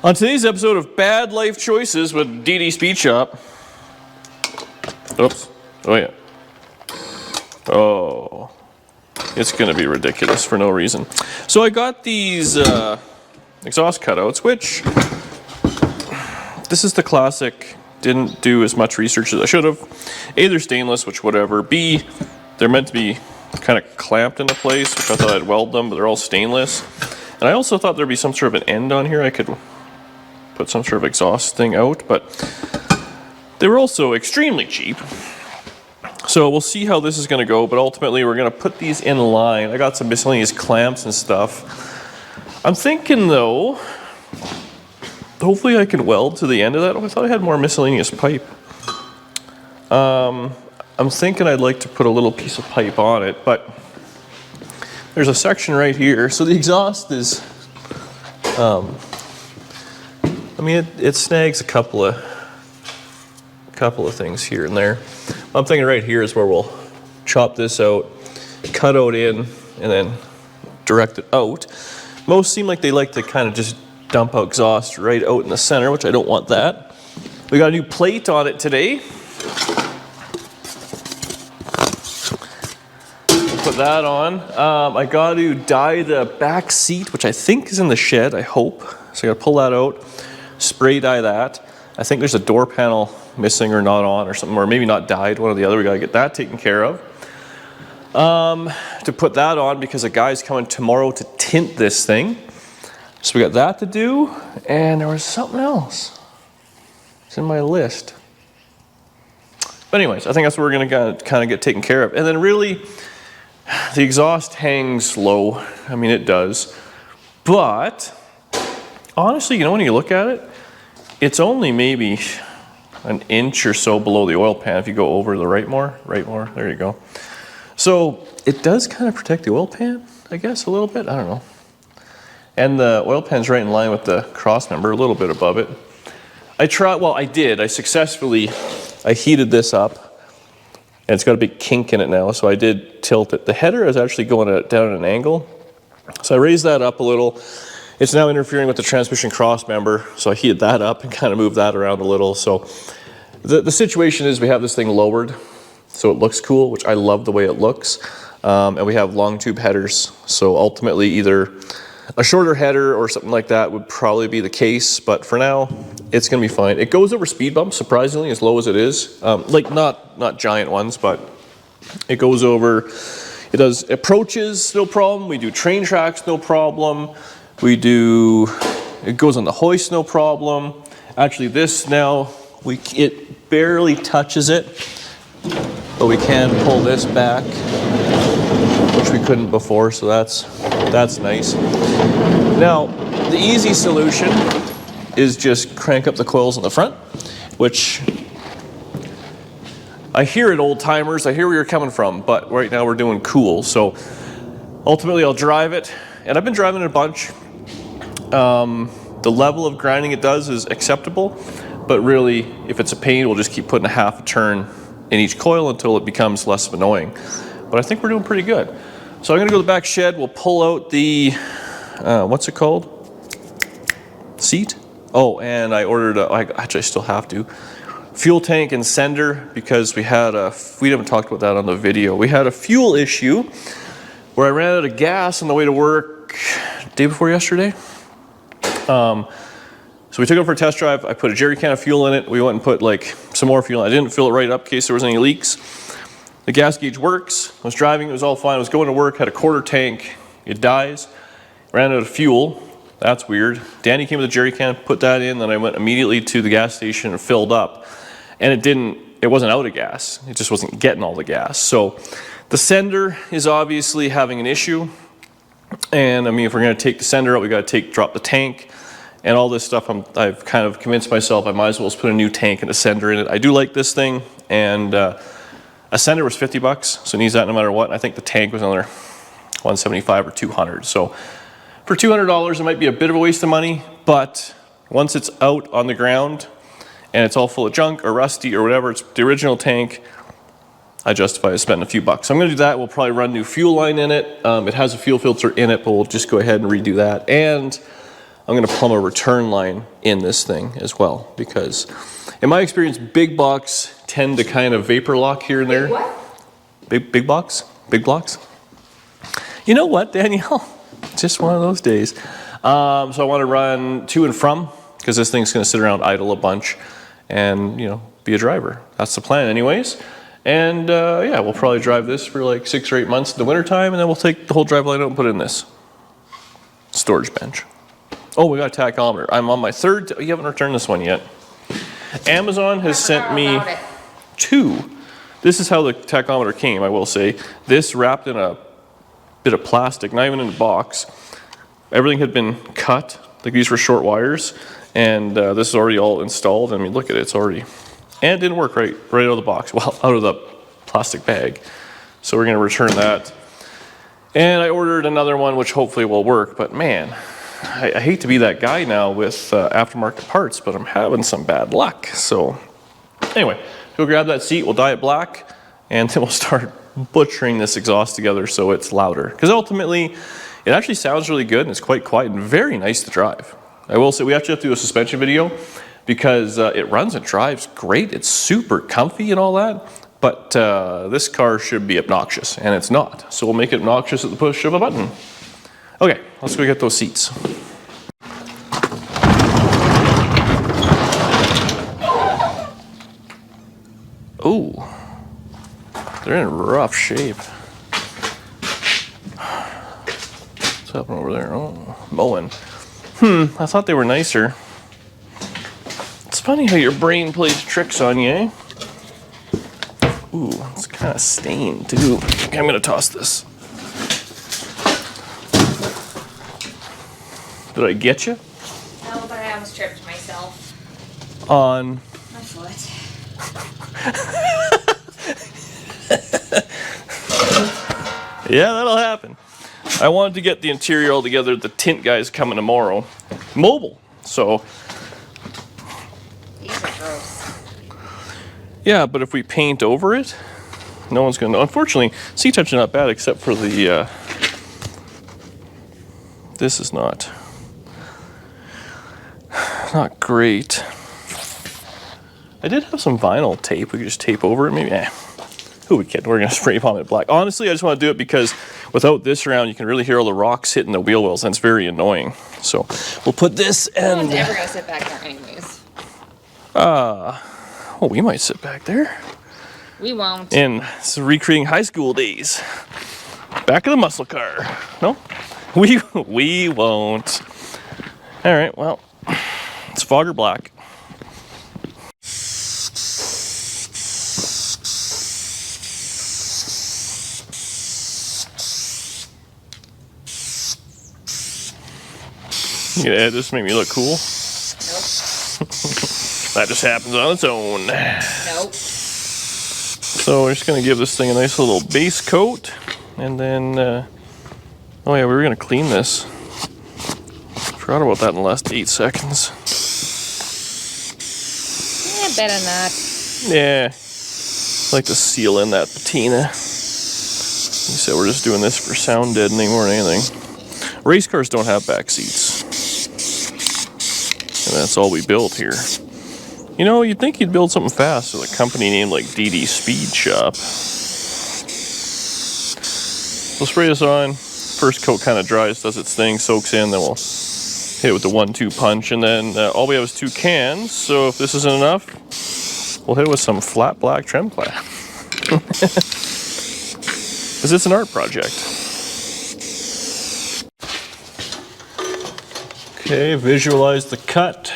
On today's episode of Bad Life Choices with DD Speed Shop. Oops. Oh yeah. Oh. It's going to be ridiculous for no reason. So I got these exhaust cutouts, which this is the classic. Didn't do as much research as I should have. A, they're stainless, which whatever. B, they're meant to be kind of clamped into place, which I thought I'd weld them, but they're all stainless. And I also thought there'd be some sort of an end on here. I could put some sort of exhaust thing out, but they were also extremely cheap. So we'll see how this is going to go, but ultimately we're going to put these in line. I got some miscellaneous clamps and stuff. I'm thinking though, hopefully I can weld to the end of that. Oh, I thought I had more miscellaneous pipe. I'm thinking I'd like to put a little piece of pipe on it, but there's a section right here. So the exhaust is, I mean, it snags a couple of things here and there. I'm thinking right here is where we'll chop this out, cut out in, and then direct it out. Most seem like they like to kind of just dump out exhaust right out in the center, which I don't want that. We got a new plate on it today. Put that on. I got to dye the back seat, which I think is in the shed, I hope. So I got to pull that out, spray dye that. I think there's a door panel missing or not on or something, or maybe not dyed, one or the other. We got to get that taken care of. To put that on because a guy's coming tomorrow to tint this thing. So we got that to do, and there was something else. It's in my list. But anyways, I think that's what we're gonna kind of get taken care of. And then really, the exhaust hangs low. I mean, it does. But honestly, you know, when you look at it, it's only maybe an inch or so below the oil pan if you go over the right more, there you go. So it does kind of protect the oil pan, I guess, a little bit, I don't know. And the oil pan's right in line with the cross member, a little bit above it. I successfully heated this up, and it's got a big kink in it now, so I did tilt it. The header is actually going down at an angle, so I raised that up a little. It's now interfering with the transmission cross member, so I heated that up and kind of moved that around a little. So the situation is we have this thing lowered so it looks cool, which I love the way it looks. And we have long tube headers, so ultimately either a shorter header or something like that would probably be the case, but for now it's going to be fine. It goes over speed bumps, surprisingly, as low as it is. Like not giant ones, but it goes over. It does approaches, no problem. We do train tracks, no problem. It goes on the hoist, no problem. Actually, this now, it barely touches it, but we can pull this back, which we couldn't before, so that's nice. Now, the easy solution is just crank up the coils in the front, which I hear it, old timers, I hear where you're coming from, but right now we're doing cool. So ultimately I'll drive it, and I've been driving it a bunch. The level of grinding it does is acceptable, but really, if it's a pain, we'll just keep putting a half a turn in each coil until it becomes less annoying. But I think we're doing pretty good. So I'm gonna go to the back shed, we'll pull out the, what's it called? Seat? Oh, and I ordered, actually I still have to, fuel tank and sender, because we haven't talked about that on the video. We had a fuel issue where I ran out of gas on the way to work day before yesterday. So we took it for a test drive. I put a jerry can of fuel in it. We went and put like some more fuel. I didn't fill it right up in case there was any leaks. The gas gauge works. I was driving, it was all fine. I was going to work, had a quarter tank. It dies. Ran out of fuel. That's weird. Danny came with a jerry can, put that in, then I went immediately to the gas station and filled up. And it wasn't out of gas. It just wasn't getting all the gas. So the sender is obviously having an issue. And I mean, if we're going to take the sender out, we got to drop the tank and all this stuff. I've kind of convinced myself I might as well just put a new tank and a sender in it. I do like this thing, and a sender was 50 bucks, so it needs that no matter what. I think the tank was another 175 or 200. So for $200, it might be a bit of a waste of money, but once it's out on the ground and it's all full of junk or rusty or whatever, it's the original tank, I justify spending a few bucks. So I'm going to do that. We'll probably run new fuel line in it. It has a fuel filter in it, but we'll just go ahead and redo that. And I'm going to plumb a return line in this thing as well, because in my experience, big blocks tend to kind of vapor lock here and there. What? Big blocks? Big blocks? You know what, Danielle? Just one of those days. So I want to run to and from, because this thing's going to sit around idle a bunch and, you know, be a driver. That's the plan anyways. And yeah, we'll probably drive this for like 6 or 8 months in the wintertime, and then we'll take the whole drive line out and put it in this storage bench. Oh, we got a tachometer. I'm on my third. You haven't returned this one yet. Amazon has sent me 2. This is how the tachometer came, I will say. This wrapped in a bit of plastic, not even in a box. Everything had been cut. Like these were short wires, and this is already all installed. I mean, look at it, it's already, and it didn't work right out of the box. Well, out of the plastic bag. So we're gonna return that. And I ordered another one, which hopefully will work. But man, I hate to be that guy now with aftermarket parts, but I'm having some bad luck. So anyway, go grab that seat. We'll dye it black, and then we'll start butchering this exhaust together so it's louder. Because ultimately, it actually sounds really good and it's quite quiet and very nice to drive. I will say we actually have to do a suspension video because it runs and drives great. It's super comfy and all that, but this car should be obnoxious, and it's not. So we'll make it obnoxious at the push of a button. Okay, let's go get those seats. Ooh, they're in rough shape. What's happening over there? Oh, mowing. I thought they were nicer. It's funny how your brain plays tricks on you, eh? Ooh, it's kind of stained too. Okay, I'm gonna toss this. Did I get you? No, but I almost tripped myself. On? My foot. Yeah, that'll happen. I wanted to get the interior all together. The tint guy's coming tomorrow. Mobile, so. These are gross. Yeah, but if we paint over it, no one's gonna know. Unfortunately, seat touch is not bad except for the, this is not great. I did have some vinyl tape. We could just tape over it, maybe. Who we kidding? We're gonna spray palm it black. Honestly, I just want to do it because without this around, you can really hear all the rocks hitting the wheel wells, and it's very annoying. So we'll put this and. No one's ever gonna sit back there, anyways. Oh, we might sit back there. We won't. And recreating high school days. Back of the muscle car. No, we won't. All right, well, it's fogger black. You gonna add this to make me look cool? Nope. That just happens on its own. Nope. So we're just gonna give this thing a nice little base coat, and then, oh yeah, we were gonna clean this. Forgot about that in the last 8 seconds. Yeah, better not. Yeah, I like to seal in that patina. You said we're just doing this for sound deadening more than anything. Race cars don't have back seats. And that's all we built here. You know, you'd think you'd build something fast with a company named like DD Speed Shop. We'll spray this on. First coat kind of dries, does its thing, soaks in, then we'll hit it with the 1-2 punch, and then all we have is 2 cans, so if this isn't enough, we'll hit it with some flat black trim clad. Because it's an art project. Okay, visualize the cut.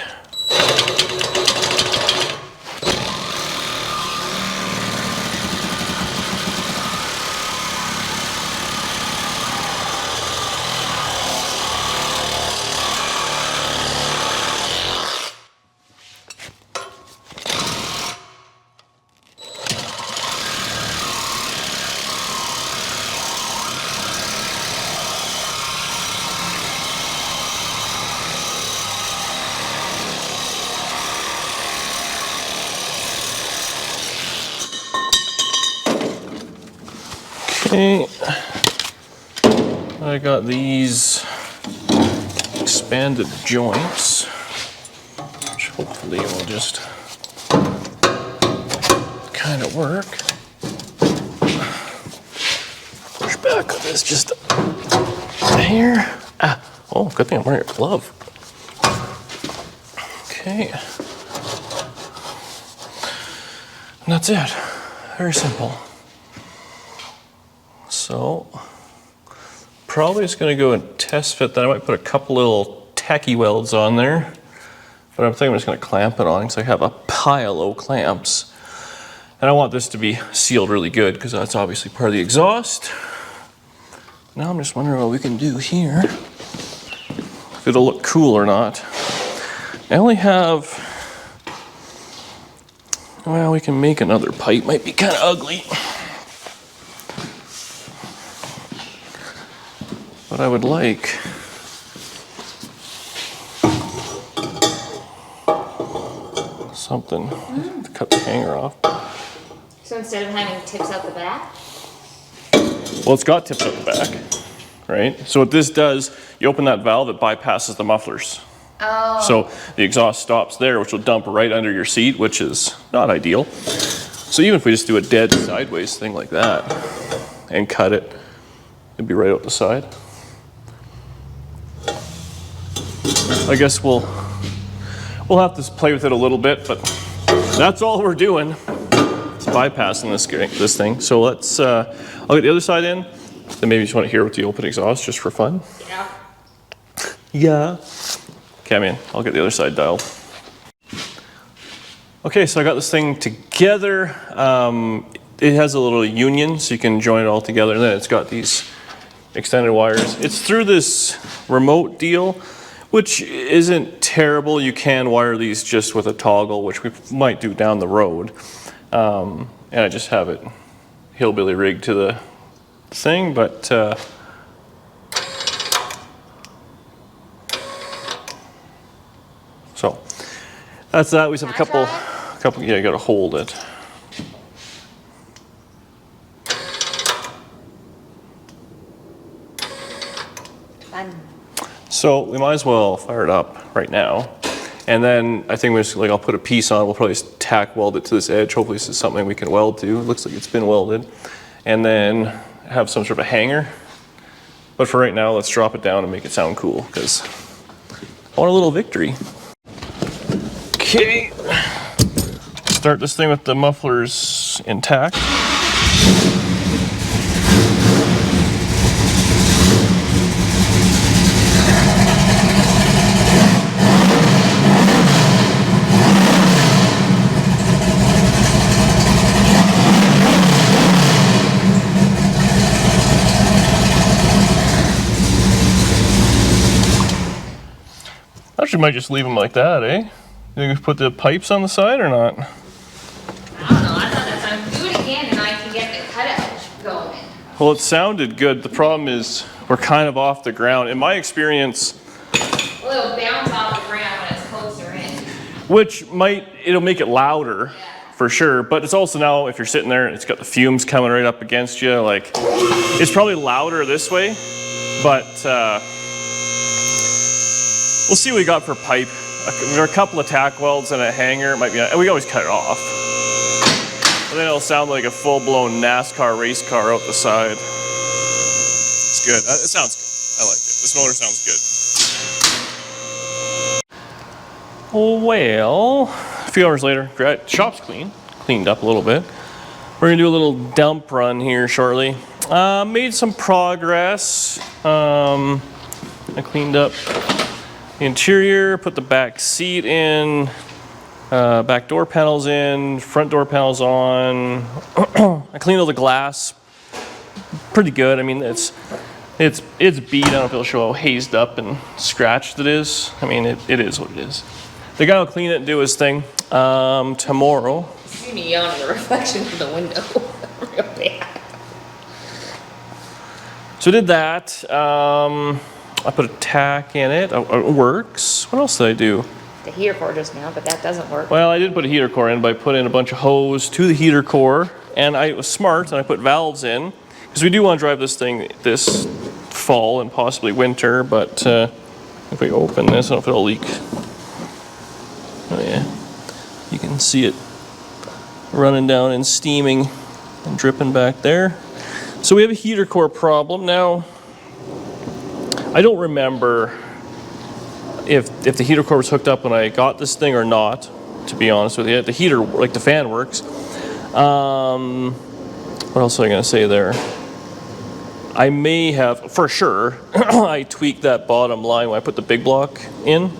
Okay, I got these banded joints, which hopefully will just kind of work. Push back on this just here. Ah, oh, good thing I'm wearing a glove. Okay. And that's it. Very simple. So, probably just going to go and test fit that. I might put a couple little tacky welds on there. But I'm thinking I'm just going to clamp it on because I have a pile of clamps. And I want this to be sealed really good because that's obviously part of the exhaust. Now I'm just wondering what we can do here. If it'll look cool or not. I only have, well, we can make another pipe. Might be kind of ugly. But I would like something to cut the hanger off. So instead of having tips out the back? Well, it's got tips out the back, right? So what this does, you open that valve, it bypasses the mufflers. Oh. So the exhaust stops there, which will dump right under your seat, which is not ideal. So even if we just do a dead sideways thing like that and cut it, it'd be right out the side. I guess we'll have to play with it a little bit, but that's all we're doing. It's bypassing this thing. So let's, I'll get the other side in, then maybe you just want to hear with the open exhaust just for fun. Yeah. Yeah. Okay, I'm in. I'll get the other side dialed. Okay, so I got this thing together. It has a little union, so you can join it all together, and then it's got these extended wires. It's through this remote deal, which isn't terrible. You can wire these just with a toggle, which we might do down the road. And I just have it hillbilly rigged to the thing, but so that's that. We just have a couple, yeah, you gotta hold it. Fun. So we might as well fire it up right now. And then I think I'll put a piece on. We'll probably just tack weld it to this edge. Hopefully this is something we can weld to. It looks like it's been welded. And then have some sort of a hanger. But for right now, let's drop it down and make it sound cool because I want a little victory. Okay. Start this thing with the mufflers intact. Actually, might just leave them like that, eh? You think we put the pipes on the side or not? I don't know. I thought that sounded. Do it again, and I can get the cutout going. Well, it sounded good. The problem is we're kind of off the ground. In my experience, Well, it'll bounce off the ground when it's closer in. which it'll make it louder for sure. But it's also now, if you're sitting there, it's got the fumes coming right up against you. Like, it's probably louder this way, but we'll see what we got for pipe. There are a couple of tack welds and a hanger. It might be. We always cut it off. But then it'll sound like a full-blown NASCAR race car out the side. It's good. It sounds good. I like it. This motor sounds good. Well, a few hours later, shop's cleaned up a little bit. We're gonna do a little dump run here shortly. Made some progress. I cleaned up the interior, put the back seat in, back door panels in, front door panels on. I cleaned all the glass. Pretty good. I mean, it's beat. I don't know if it'll show how hazed up and scratched it is. I mean, it is what it is. The guy will clean it and do his thing tomorrow. You see me yelling at the reflection of the window. Real bad. So I did that. I put a tack in it. It works. What else did I do? The heater core just now, but that doesn't work. Well, I did put a heater core in, but I put in a bunch of hose to the heater core, and I was smart and I put valves in because we do want to drive this thing this fall and possibly winter, but If we open this, I don't know if it'll leak. Oh yeah, you can see it running down and steaming and dripping back there. So we have a heater core problem. Now, I don't remember if the heater core was hooked up when I got this thing or not, to be honest with you. The heater, like the fan works. What else was I gonna say there? I may have, for sure, I tweaked that bottom line when I put the big block in,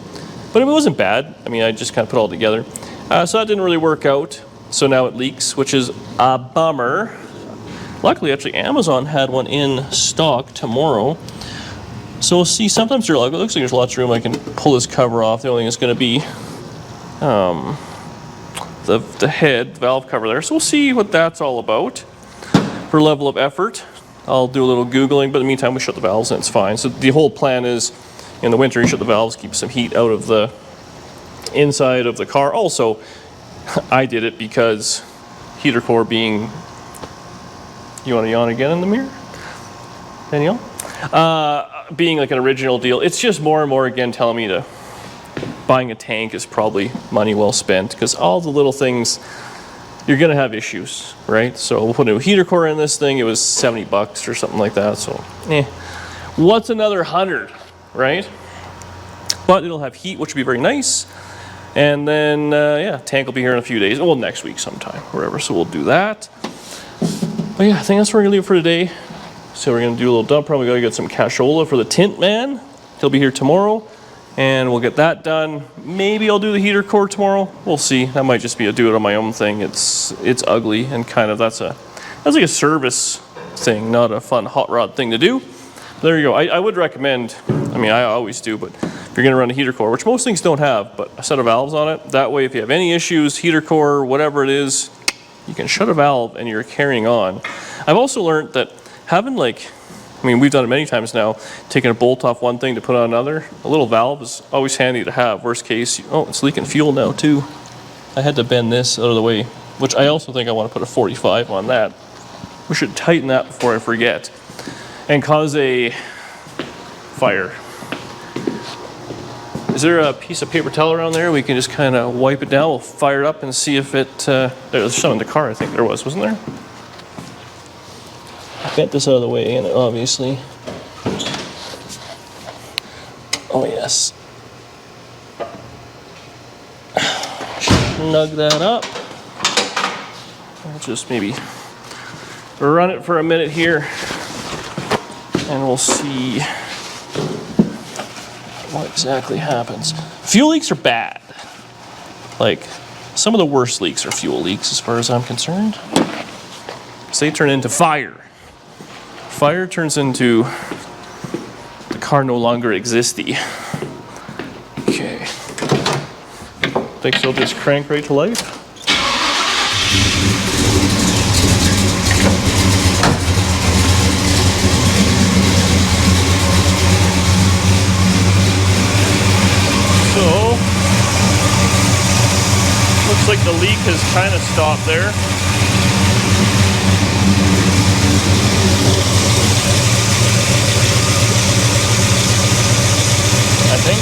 but it wasn't bad. I mean, I just kind of put it all together. So that didn't really work out. So now it leaks, which is a bummer. Luckily, actually, Amazon had one in stock tomorrow. So we'll see. Sometimes it looks like there's lots of room. I can pull this cover off. The only thing is going to be the head, the valve cover there. So we'll see what that's all about for level of effort. I'll do a little Googling, but in the meantime, we shut the valves and it's fine. So the whole plan is, in the winter, you shut the valves, keep some heat out of the inside of the car. Also, I did it because heater core being, you want to yawn again in the mirror, Danielle? Being like an original deal, it's just more and more again telling me to buying a tank is probably money well spent, because all the little things, you're gonna have issues, right? So we'll put a new heater core in this thing. It was 70 bucks or something like that. So, what's another 100, right? But it'll have heat, which will be very nice. And then, yeah, tank will be here in a few days. Well, next week sometime, wherever. So we'll do that. But yeah, I think that's where we're gonna leave it for today. So we're gonna do a little dump. Probably gotta get some cashola for the tint man. He'll be here tomorrow, and we'll get that done. Maybe I'll do the heater core tomorrow. We'll see. That might just be a do it on my own thing. It's ugly and kind of that's like a service thing, not a fun hot rod thing to do. There you go. I would recommend. I mean, I always do, but if you're gonna run a heater core, which most things don't have, but a set of valves on it. That way, if you have any issues, heater core, whatever it is, you can shut a valve and you're carrying on. I've also learned that having I mean, we've done it many times now, taking a bolt off one thing to put on another, a little valve is always handy to have. Worst case, oh, it's leaking fuel now too. I had to bend this out of the way, which I also think I want to put a 45 on that. We should tighten that before I forget and cause a fire. Is there a piece of paper towel around there? We can just kind of wipe it down. We'll fire it up and see if it, there's some in the car, I think there was, wasn't there? I bent this out of the way, and obviously, oh yes, snug that up. I'll just maybe run it for a minute here, and we'll see what exactly happens. Fuel leaks are bad. Like, some of the worst leaks are fuel leaks as far as I'm concerned. So they turn into fire. Fire turns into the car no longer existy. Okay. Think so, just crank right to life. So, looks like the leak has kind of stopped there. I think.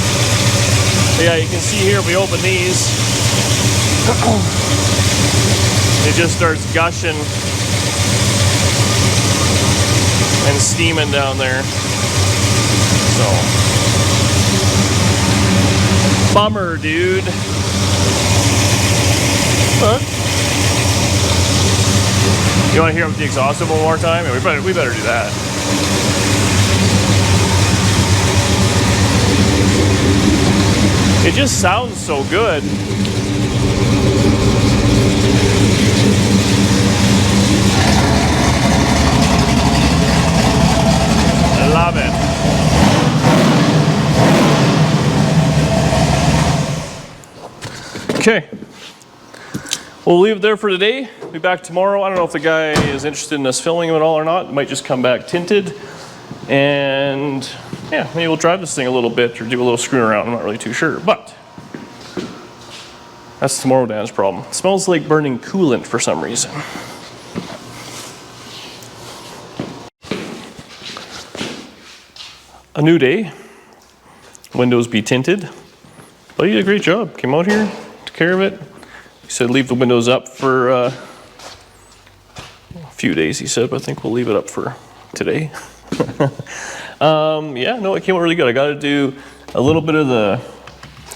But yeah, you can see here if we open these, it just starts gushing and steaming down there. So, bummer, dude. Huh? You want to hear up the exhaust one more time? Yeah, we better do that. It just sounds so good. I love it. Okay. We'll leave it there for today. Be back tomorrow. I don't know if the guy is interested in us filming him at all or not. It might just come back tinted. And yeah, maybe we'll drive this thing a little bit or do a little screwing around. I'm not really too sure, but that's tomorrow Dan's problem. It smells like burning coolant for some reason. A new day, windows be tinted. But he did a great job. Came out here, took care of it. He said leave the windows up for a few days, he said, but I think we'll leave it up for today. Yeah, no, it came out really good. I got to do a little bit of the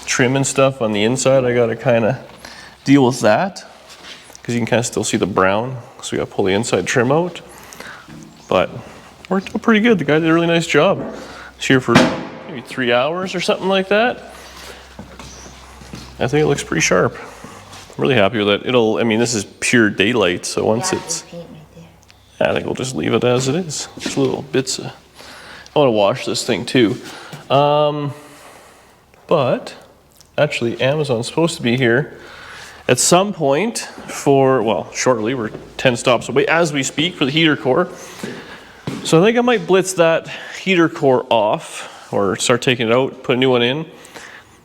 trim and stuff on the inside. I got to kind of deal with that because you can kind of still see the brown. So we got to pull the inside trim out. But worked out pretty good. The guy did a really nice job. It's here for maybe 3 hours or something like that. I think it looks pretty sharp. I'm really happy with it. I mean, this is pure daylight, so once it's, I think we'll just leave it as it is. Just little bits of, I want to wash this thing too. But actually Amazon's supposed to be here at some point for, well, shortly. We're 10 stops away as we speak for the heater core. So I think I might blitz that heater core off or start taking it out, put a new one in.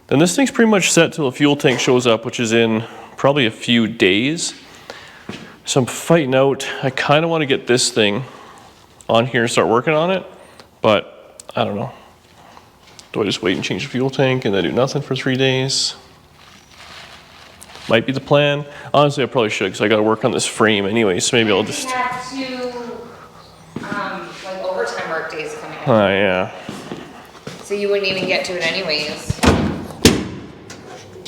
Then this thing's pretty much set till the fuel tank shows up, which is in probably a few days. So I'm fighting out. I kind of want to get this thing on here and start working on it, but I don't know. Do I just wait and change the fuel tank and then do nothing for 3 days? Might be the plan. Honestly, I probably should because I got to work on this frame anyway, so maybe I'll just... You have 2 like overtime work days coming up. Oh, yeah. So you wouldn't even get to it anyways.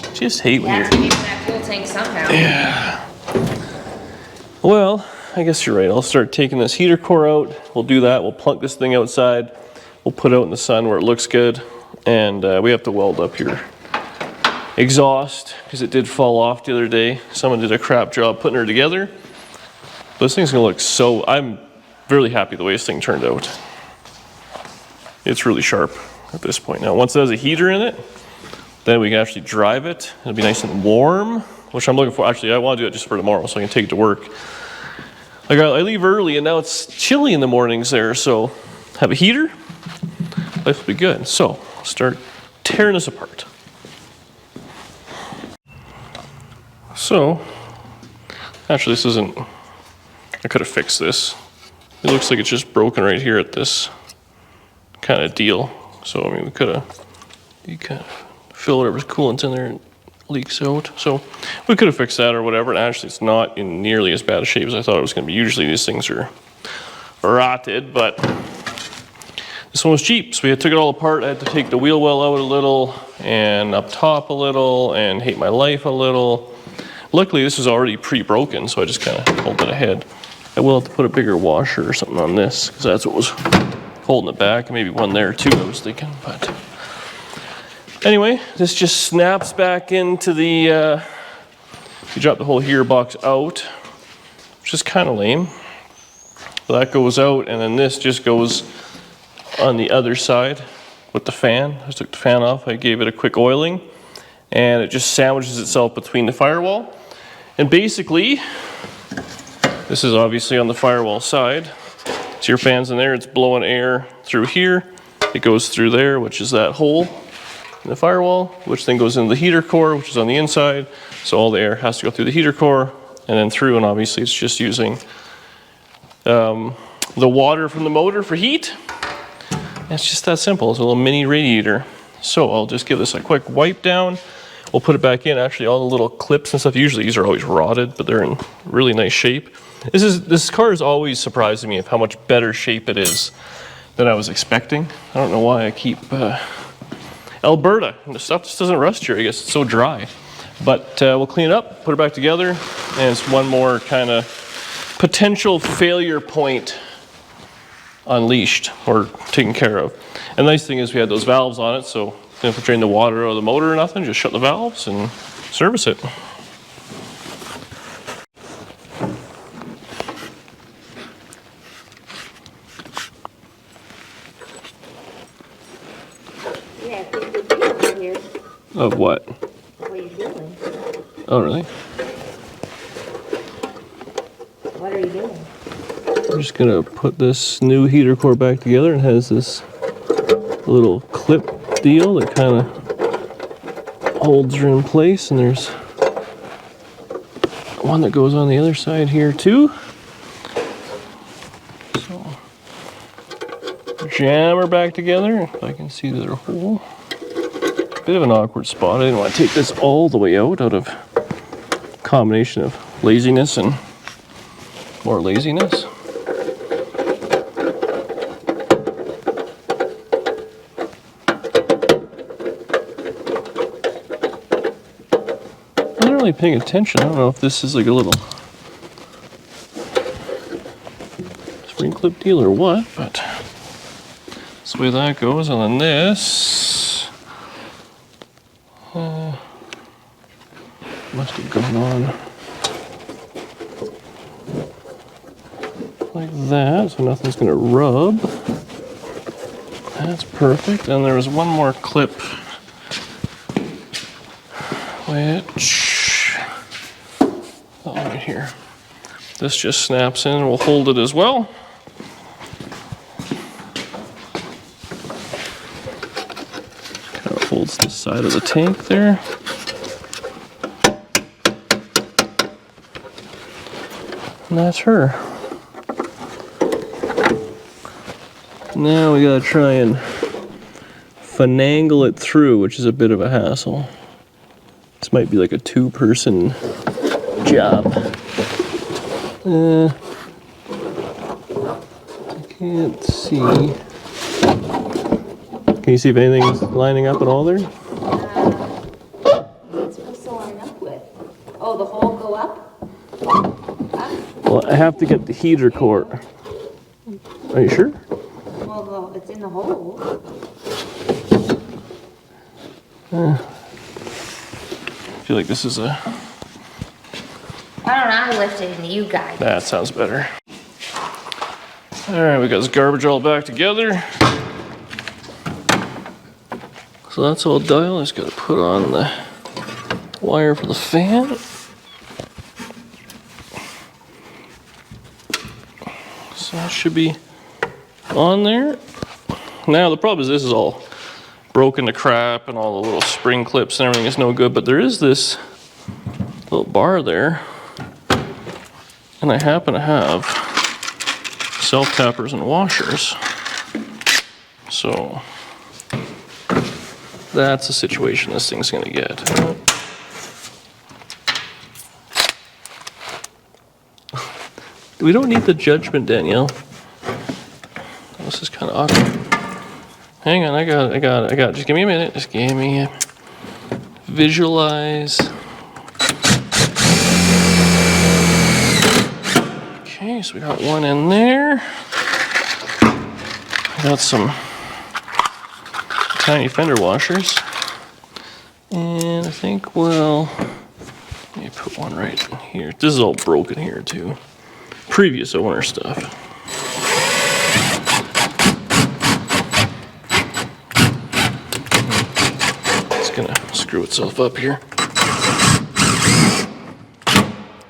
I just hate when You you're... have to pay for that fuel tank somehow. Yeah. Well, I guess you're right. I'll start taking this heater core out. We'll do that. We'll plunk this thing outside. We'll put it out in the sun where it looks good. And we have to weld up your exhaust because it did fall off the other day. Someone did a crap job putting her together. But this thing's gonna look so, I'm really happy the way this thing turned out. It's really sharp at this point. Now, once it has a heater in it, then we can actually drive it. It'll be nice and warm, which I'm looking for. Actually, I want to do it just for tomorrow so I can take it to work. I leave early and now it's chilly in the mornings there, so have a heater, life will be good. So I'll start tearing this apart. So, actually this isn't, I could have fixed this. It looks like it's just broken right here at this kind of deal. So, I mean, we could have, you kind of fill whatever's coolant in there and leaks out. So we could have fixed that or whatever. And actually it's not in nearly as bad a shape as I thought it was going to be. Usually these things are rotted, but this one was cheap. So we took it all apart. I had to take the wheel well out a little and up top a little and hate my life a little. Luckily this is already pre-broken, so I just kind of pulled it ahead. I will have to put a bigger washer or something on this because that's what was holding it back. Maybe one there too, I was thinking, but anyway, this just snaps back into the, you drop the whole heater box out, which is kind of lame. So that goes out, and then this just goes on the other side with the fan. I just took the fan off, I gave it a quick oiling, and it just sandwiches itself between the firewall. And basically, this is obviously on the firewall side. So your fan's in there, it's blowing air through here. It goes through there, which is that hole in the firewall, which then goes into the heater core, which is on the inside. So all the air has to go through the heater core and then through, and obviously it's just using the water from the motor for heat. And it's just that simple. It's a little mini radiator. So I'll just give this a quick wipe down. We'll put it back in. Actually, all the little clips and stuff, usually these are always rotted, but they're in really nice shape. This car is always surprising me of how much better shape it is than I was expecting. I don't know why I keep Alberta, and the stuff just doesn't rust here. I guess it's so dry. But we'll clean it up, put it back together, and it's one more kind of potential failure point unleashed or taken care of. And the nice thing is we had those valves on it, so you don't have to drain the water out of the motor or nothing. Just shut the valves and service it. Yeah, it's a good deal right here. Of what? What are you doing? Oh, really? What are you doing? I'm just gonna put this new heater core back together. It has this little clip deal that kind of holds her in place, and there's one that goes on the other side here too. So jam her back together, if I can see the hole. bit of an awkward spot. I didn't want to take this all the way out of combination of laziness and more laziness. I'm not really paying attention. I don't know if this is like a little spring clip deal or what, but that's the way that goes. And then this must have gone on like that, so nothing's gonna rub. That's perfect. And there was one more clip, which, oh, right here. This just snaps in, we'll hold it as well. Kind of holds the side of the tank there. And that's her. Now we gotta try and finagle it through, which is a bit of a hassle. This might be like a two-person job. I can't see. Can you see if anything's lining up at all there? What's supposed to line up with? Oh, the hole go up? Well, I have to get the heater core. Are you sure? Well, it's in the hole. I feel like this is a... Why don't I lift it and you guys? That sounds better. All right, we got this garbage all back together. So that's all dialed. Just gotta put on the wire for the fan. So that should be on there. Now the problem is this is all broken to crap and all the little spring clips and everything is no good, but there is this little bar there. And I happen to have self-tappers and washers. So that's the situation this thing's gonna get. We don't need the judgment, Danielle. This is kind of awkward. Hang on, I got it. Just give me a minute. Just give me a visualize. Okay, so we got one in there. I got some tiny fender washers. And I think, well, let me put one right in here. This is all broken here too. Previous owner stuff. It's gonna screw itself up here.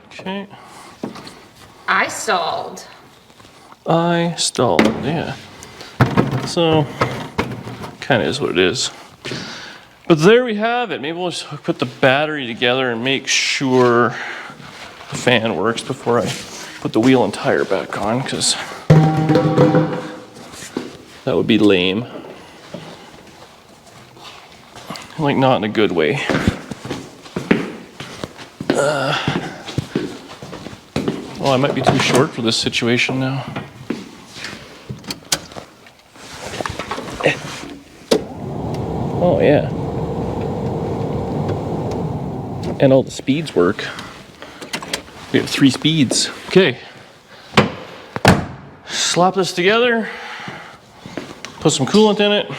Okay. I stalled. I stalled, yeah. So, kind of is what it is. But there we have it. Maybe we'll just put the battery together and make sure the fan works before I put the wheel and tire back on, because that would be lame. Like, not in a good way. Well, I might be too short for this situation now. Oh, yeah. And all the speeds work. We have 3 speeds. Okay. Slap this together. Put some coolant in it.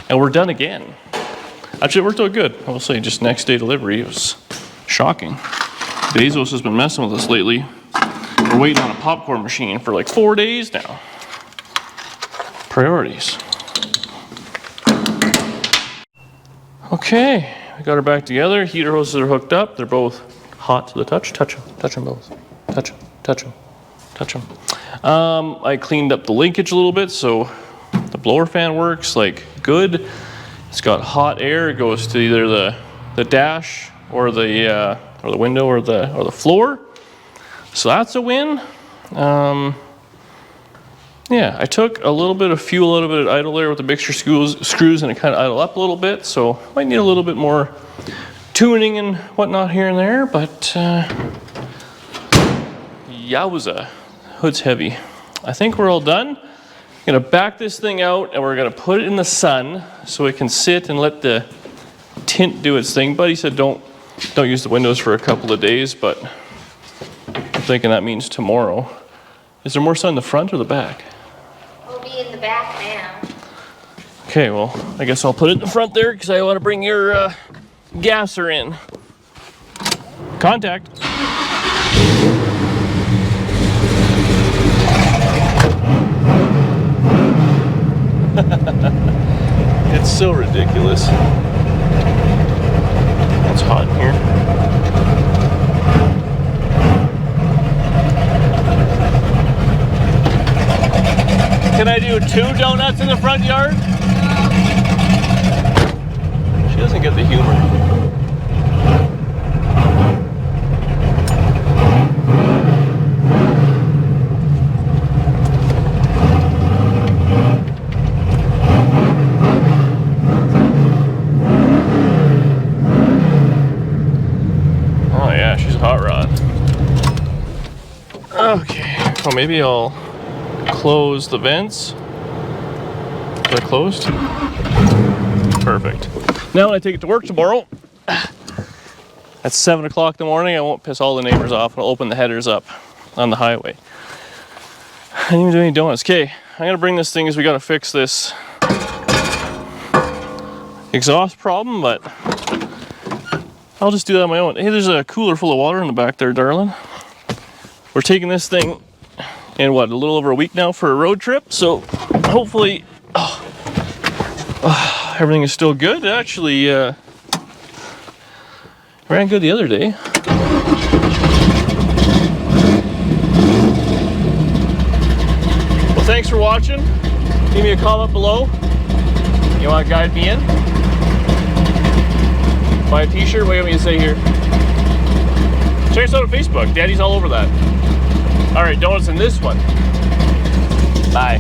And we're done again. Actually, it worked out good. I will say, just next day delivery, it was shocking. Bezos has been messing with us lately. We're waiting on a popcorn machine for like 4 days now. Priorities. Okay, we got her back together. Heater hoses are hooked up. They're both hot to the touch. Touch them. Touch them both. Touch them. Touch them. Touch them. I cleaned up the linkage a little bit, so the blower fan works like good. It's got hot air. It goes to either the dash or the window or the floor. So that's a win. Yeah, I took a little bit of fuel out of it at idle there with the mixture screws, and it kind of idled up a little bit, so might need a little bit more tuning and whatnot here and there, but yowza, hood's heavy. I think we're all done. I'm gonna back this thing out and we're gonna put it in the sun so it can sit and let the tint do its thing. Buddy said don't use the windows for a couple of days, but I'm thinking that means tomorrow. Is there more sun in the front or the back? We'll be in the back now. Okay, well, I guess I'll put it in the front there because I want to bring your gasser in. Contact. It's so ridiculous. It's hot in here. Can I do 2 donuts in the front yard? She doesn't get the humor. Oh yeah, she's a hot rod. Okay, well maybe I'll close the vents. They're closed. Perfect. Now when I take it to work tomorrow, at 7 o'clock in the morning, I won't piss all the neighbors off. I'll open the headers up on the highway. I didn't even do any donuts. Okay, I'm gonna bring this thing because we gotta fix this exhaust problem, but I'll just do that on my own. Hey, there's a cooler full of water in the back there, darling. We're taking this thing in what, a little over a week now for a road trip, so hopefully everything is still good. It actually ran good the other day. Well, thanks for watching. Leave me a comment below. You want to guide me in? Buy a t-shirt? What do you want me to say here? Check us out on Facebook. Daddy's all over that. All right, donuts in this one. Bye.